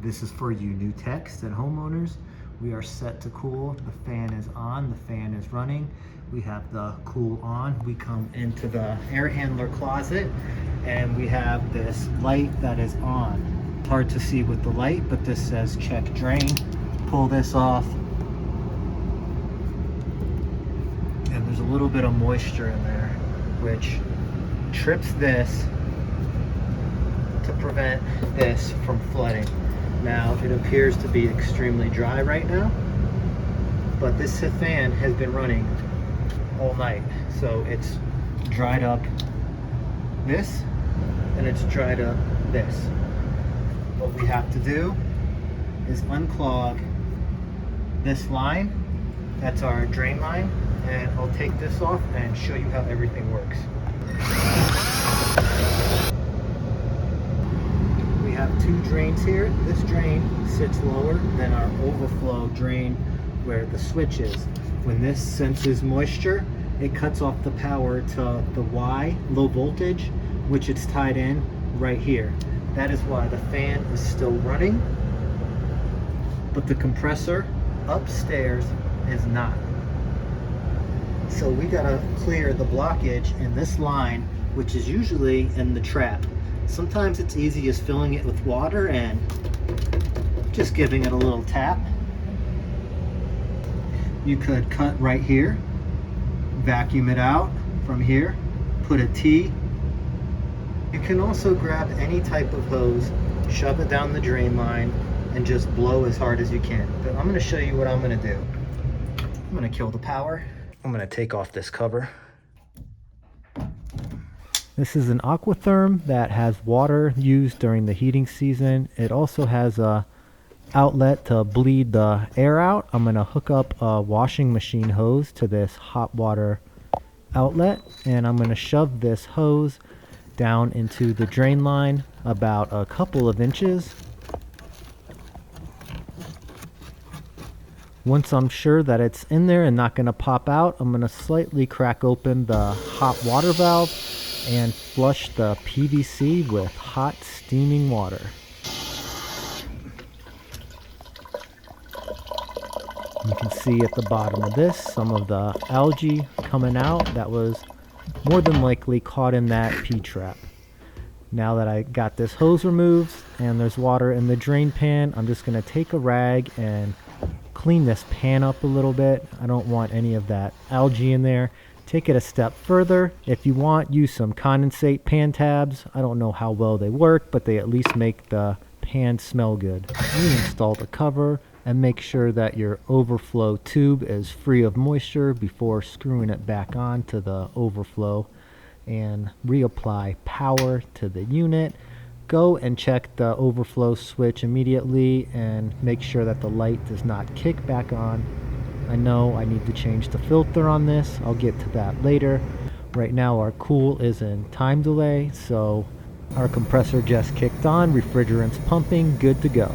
This is for you new techs and homeowners. We are set to cool. The fan is on, the fan is running. We have the cool on. We come into the air handler closet and we have this light that is on. It's hard to see with the light, but this says check drain. Pull this off. And there's a little bit of moisture in there, which trips this to prevent this from flooding. Now it appears to be extremely dry right now, but this fan has been running all night, so it's dried up this and it's dried up this. What we have to do is unclog this line. That's our drain line, and I'll take this off and show you how everything works. We have two drains here. This drain sits lower than our overflow drain where the switch is. When this senses moisture, it cuts off the power to the Y, low voltage, which it's tied in right here. That is why the fan is still running, but the compressor upstairs is not. So we gotta clear the blockage in this line, which is usually in the trap. Sometimes it's easy as filling it with water and just giving it a little tap. You could cut right here, vacuum it out from here, put a T. You can also grab any type of hose, shove it down the drain line, and just blow as hard as you can. But I'm gonna show you what I'm gonna do. I'm gonna kill the power. I'm gonna take off this cover. This is an Aquatherm that has water used during the heating season. It also has a outlet to bleed the air out. I'm gonna hook up a washing machine hose to this hot water outlet, and I'm gonna shove this hose down into the drain line about a couple of inches. Once I'm sure that it's in there and not gonna pop out, I'm gonna slightly crack open the hot water valve and flush the PVC with hot steaming water. You can see at the bottom of this some of the algae coming out that was more than likely caught in that P-trap. Now that I got this hose removed and there's water in the drain pan, I'm just gonna take a rag and clean this pan up a little bit. I don't want any of that algae in there. Take it a step further. If you want, use some condensate pan tabs. I don't know how well they work, but they at least make the pan smell good. Reinstall the cover and make sure that your overflow tube is free of moisture before screwing it back on to the overflow, and reapply power to the unit. Go and check the overflow switch immediately and make sure that the light does not kick back on. I know I need to change the filter on this. I'll get to that later. Right now our cool is in time delay, so our compressor just kicked on, refrigerant's pumping, good to go.